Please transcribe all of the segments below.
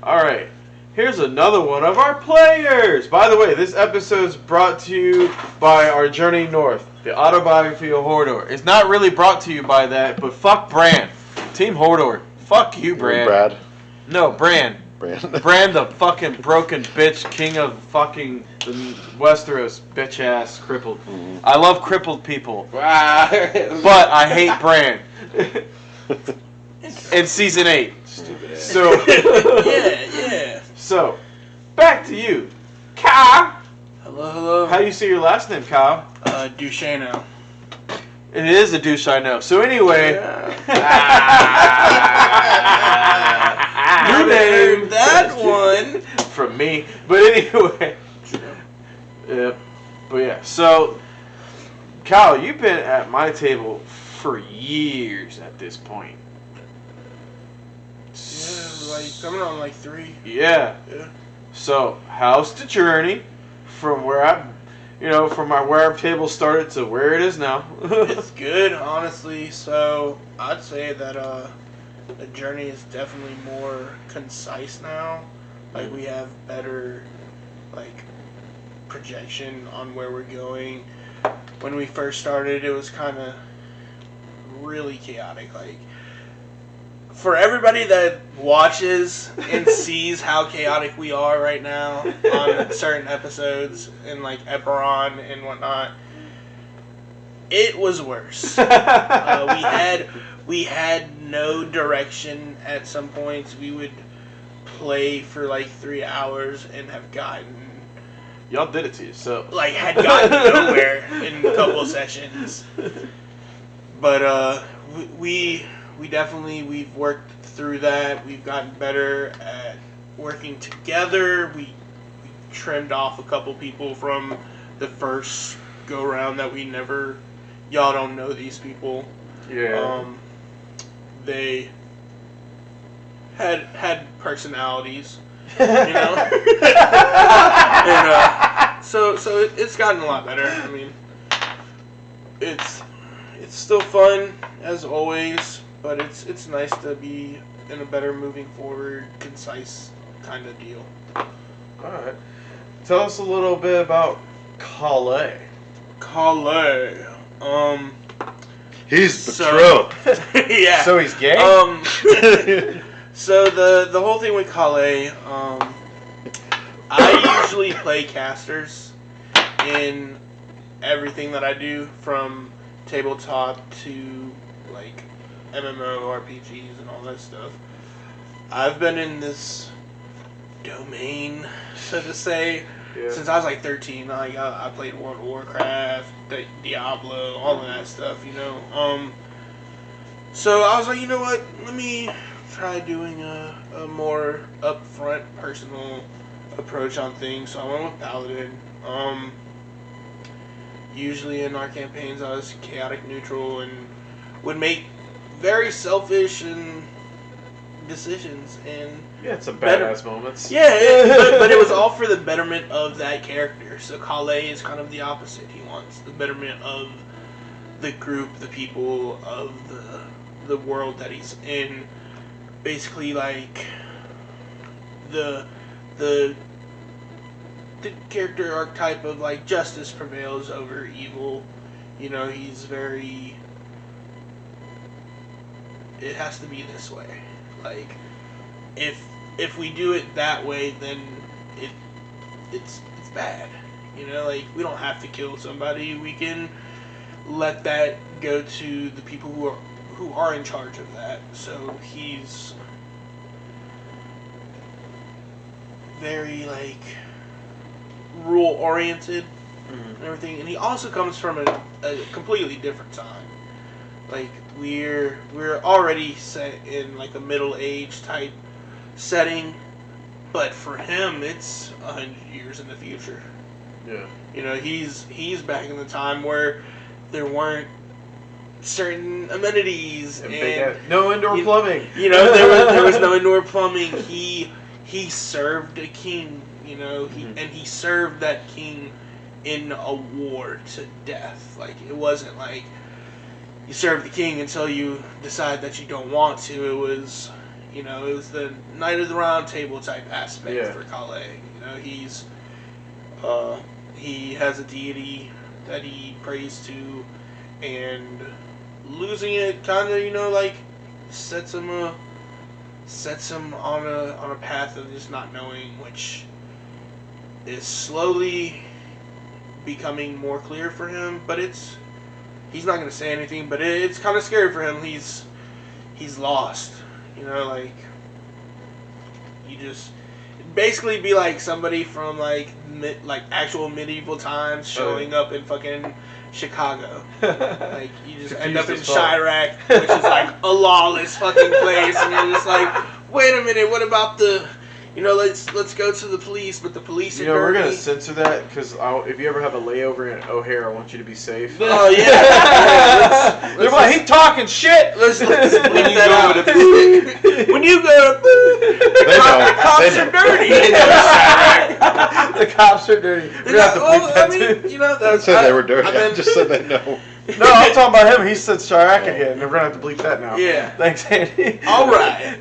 Alright, here's another one of our players! By the way, this episode's brought to you by our Journey North, the autobiography of Hordor. It's not really brought to you by that, but fuck Bran. Team Hordor. Fuck you, Bran. Brad? No, Bran. Bran, the fucking broken bitch, king of fucking Westeros, bitch ass, crippled. Mm-hmm. I love crippled people. Wow. But I hate Bran. In season 8. Stupid ass. So yeah. So, back to you, Kyle. Hello. How do you say your last name, Kyle? Duchesneau. It is a douche, I know. So anyway, You named that one from me. But anyway, but yeah. So, Kyle, you've been at my table for years at this point. Yeah, like coming on like 3. Yeah. So, how's the journey from where where our table started to where it is now? It's good, honestly. So I'd say that the journey is definitely more concise now. Like we have better projection on where we're going. When we first started, it was kind of really chaotic. Like for everybody that watches and sees how chaotic we are right now on certain episodes and like Eperon and whatnot, it was worse. We had no direction at some points. We would play for like 3 hours and have gotten Y'all did it to yourself. Like had gotten nowhere in a couple of sessions. But we've worked through that. We've gotten better at working together. We trimmed off a couple people from the first go round that y'all don't know these people. Yeah. They had personalities, you know. And so it's gotten a lot better. I mean, it's still fun as always. But it's nice to be in a better moving forward, concise kind of deal. Alright. Tell us a little bit about Keil. He's betrothed. Yeah. So he's gay? So the whole thing with Keil, I usually play casters in everything that I do, from tabletop to like MMORPGs and all that stuff. I've been in this domain, so to say, since I was like 13. Like I played World of Warcraft, Diablo, all of that stuff, you know. So I was like, you know what? Let me try doing a more upfront, personal approach on things. So I went with Paladin. Usually in our campaigns, I was chaotic neutral and would make very selfish and decisions, and yeah, some badass moments. Yeah, but it was all for the betterment of that character. So Keil is kind of the opposite. He wants the betterment of the group, the people, of the world that he's in. Basically, like the character archetype of like justice prevails over evil. You know, he's very. It has to be this way. Like, if we do it that way, then it's bad. You know, like we don't have to kill somebody. We can let that go to the people who are in charge of that. So he's very like rule oriented and everything, and he also comes from a completely different time. Like we're already set in like a middle-aged type setting, but for him it's 100 years in the future. Yeah. You know, he's back in the time where there weren't certain amenities and no indoor plumbing. You know, there was no indoor plumbing. He served a king. You know, and he served that king in a war to death. Like it wasn't like you serve the king until you decide that you don't want to. It was, You know, it was the Knight of the Round Table type aspect Yeah. for Keil. You know, he has a deity that he prays to, and losing it kind of, you know, like sets him on a path of just not knowing, which is slowly becoming more clear for him. But he's not going to say anything, but it's kind of scary for him. He's lost, you know, like you just basically be like somebody from like actual medieval times showing up in fucking Chicago. Like you just end up in Chirac, which is like a lawless fucking place, and you're just like, wait a minute, what about the, you know, let's go to the police, but the police are dirty. We're gonna censor that because if you ever have a layover in O'Hare, I want you to be safe. Oh yeah. They're like, he talking shit. Let's bleep that out. When you go to the cops are dirty. The cops are dirty. We're gonna have to bleep that too. You know, I didn't say they were dirty. I just said they know. No, I'm talking about him. He said Chirac again, and we're gonna have to bleep that now. Yeah. Thanks, Andy. All right.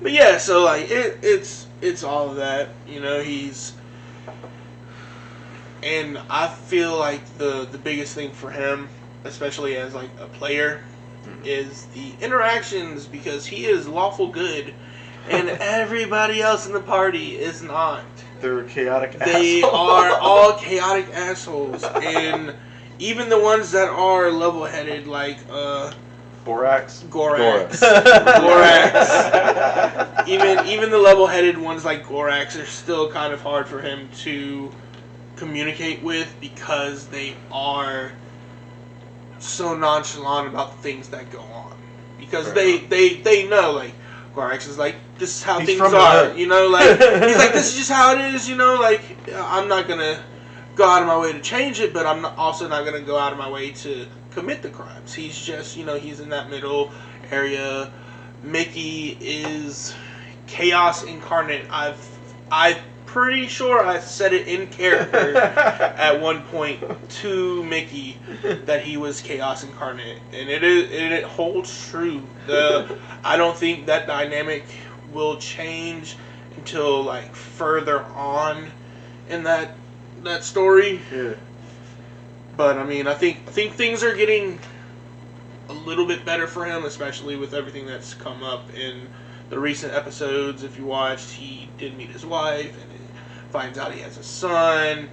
But yeah, so like it's all of that, you know. And I feel like the biggest thing for him, especially as like a player, is the interactions, because he is lawful good, and everybody else in the party is not. They're chaotic assholes. They are all chaotic assholes, and even the ones that are level-headed, like Gorax. Even the level-headed ones like Gorax are still kind of hard for him to communicate with, because they are so nonchalant about the things that go on. Because they know, like, Gorax is like, this is how things are, you know, like, he's like, this is just how it is, you know, like, I'm not gonna go out of my way to change it, but I'm also not gonna go out of my way to commit the crimes. He's just, you know, he's in that middle area. Mickey is chaos incarnate. I'm pretty sure I said it in character at one point to Mickey that he was chaos incarnate, and it holds true. I don't think that dynamic will change until like further on in that story. Yeah. But I mean, I think things are getting a little bit better for him, especially with everything that's come up in the recent episodes. If you watched, he did meet his wife, and finds out he has a son.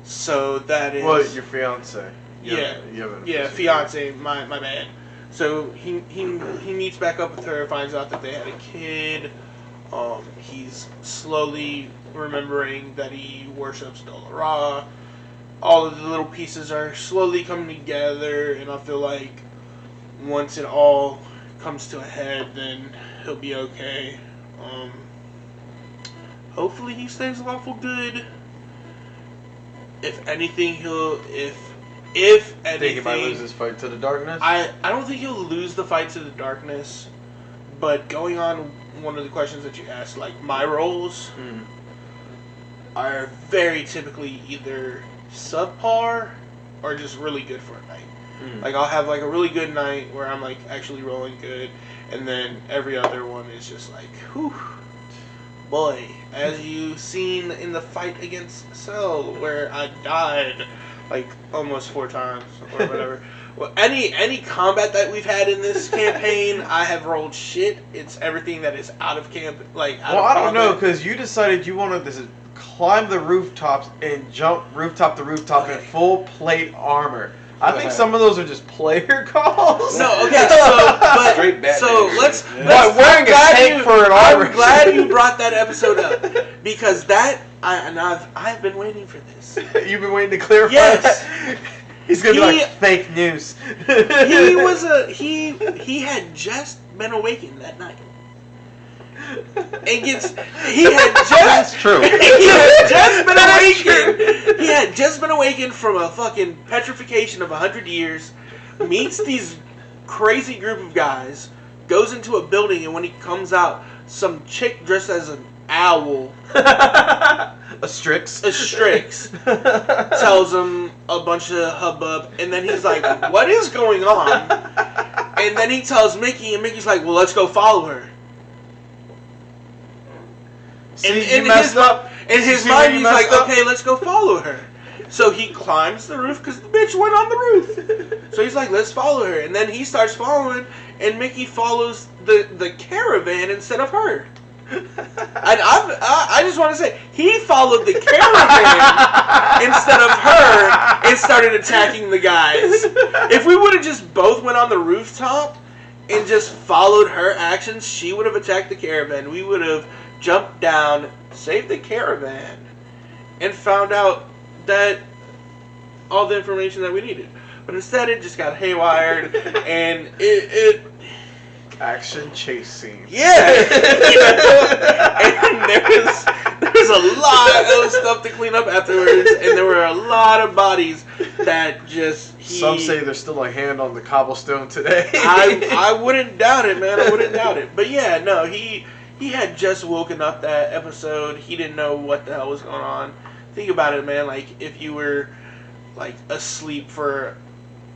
So that is... Well, your fiance. Yeah, fiance, my bad. So he meets back up with her, finds out that they had a kid. He's slowly remembering that he worships Dolora. All of the little pieces are slowly coming together, and I feel like once it all comes to a head, then he'll be okay. Hopefully he stays lawful good. If anything, if anything, think he might lose his fight to the darkness? I don't think he'll lose the fight to the darkness. But going on one of the questions that you asked, like my roles are very typically either subpar or just really good for a night. Like I'll have like a really good night where I'm like actually rolling good, and then every other one is just like, whew, boy, as you seen in the fight against Cell where I died like almost 4 times or whatever. Well, any combat that we've had in this campaign, I have rolled shit. It's everything that is out of camp, like out of I don't know, combat. because you decided you wanted to climb the rooftops and jump rooftop to rooftop in full plate armor. I think some of those are just player calls. No, okay, so Straight Batman let's shit, But wearing a tank for an armor. I'm glad you brought that episode up, because I've been waiting for this. You've been waiting to clarify Yes. that? He's gonna be like fake news. He had just been awakened that night. He had just been awakened from a fucking petrification of 100 years, meets these crazy group of guys, goes into a building, and when he comes out, some chick dressed as an owl, a Strix, tells him a bunch of hubbub, and then he's like, what is going on? And then he tells Mickey, and Mickey's like, well, let's go follow her. See, you messed up. In his mind, he's like, okay, let's go follow her. So he climbs the roof because the bitch went on the roof. So he's like, let's follow her. And then he starts following, and Mickey follows the caravan instead of her. And I just want to say, he followed the caravan instead of her and started attacking the guys. If we would have just both went on the rooftop and just followed her actions, she would have attacked the caravan. We would have jumped down, saved the caravan, and found out that all the information that we needed. But instead, it just got haywired, and it action chase scene. Yeah. And there's a lot of stuff to clean up afterwards, and there were a lot of bodies that just some say there's still a hand on the cobblestone today. I wouldn't doubt it, man. I wouldn't doubt it. But yeah, no, he had just woken up that episode. He didn't know what the hell was going on. Think about it, man. Like, if you were like asleep for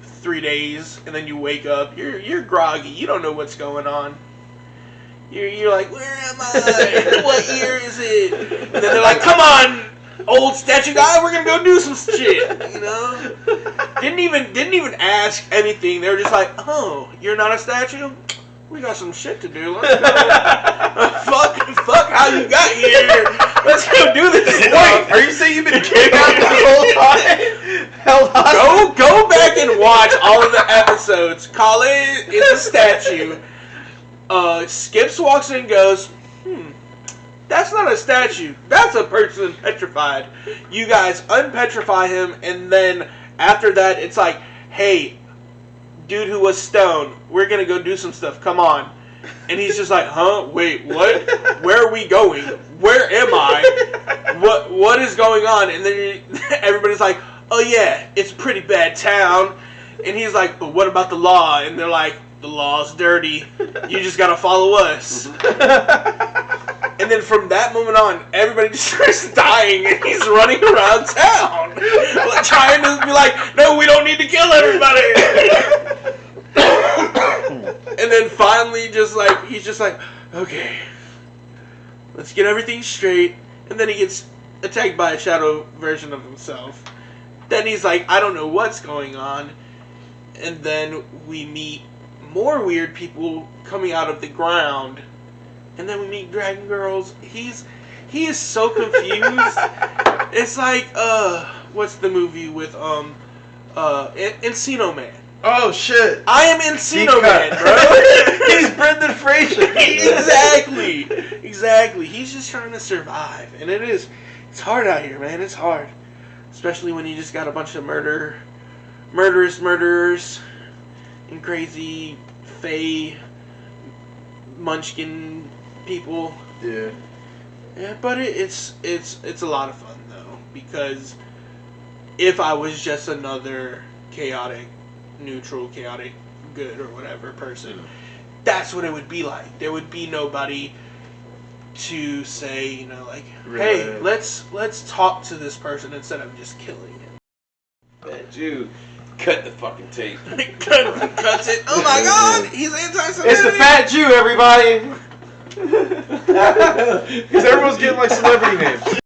3 days and then you wake up, you're groggy. You don't know what's going on. You're like, where am I? What year is it? And then they're like, come on, old statue guy, we're gonna go do some shit. You know? Didn't even ask anything. They were just like, oh, you're not a statue? We got some shit to do. Let's go. fuck how you got here. Let's go do this. Wait, are you saying you've been kidnapped the whole time? Held on. Go back and watch all of the episodes. Colin is a statue. Skips walks in and goes, that's not a statue. That's a person petrified. You guys unpetrify him, and then after that, it's like, hey, dude who was stoned, we're gonna go do some stuff, come on. And he's just like, huh? Wait, what? Where are we going? Where am I? What is going on? And then everybody's like, oh yeah, it's a pretty bad town. And he's like, but what about the law? And they're like, the law's dirty. You just gotta follow us. And then from that moment on, everybody just starts dying, and he's running around town, like, trying to be like, no, we don't need to kill everybody. And then finally, he's just like, okay, let's get everything straight. And then he gets attacked by a shadow version of himself. Then he's like, I don't know what's going on. And then we meet more weird people coming out of the ground. And then we meet Dragon Girls. He is so confused. It's like, what's the movie with Encino Man? Oh shit! I am Encino Man, bro. He's Brendan Fraser. Exactly. He's just trying to survive, and it's hard out here, man. It's hard, especially when you just got a bunch of murderers, and crazy, fey, munchkin people. Yeah. Yeah, but it's a lot of fun though, because if I was just another neutral, chaotic, good or whatever person, that's what it would be like. There would be nobody to say, you know, like, hey, let's talk to this person instead of just killing him. That Jew cut the fucking tape. Cuts it. Oh my God, he's anti-Semitic. It's the fat Jew, everybody. Because everyone's getting like celebrity names.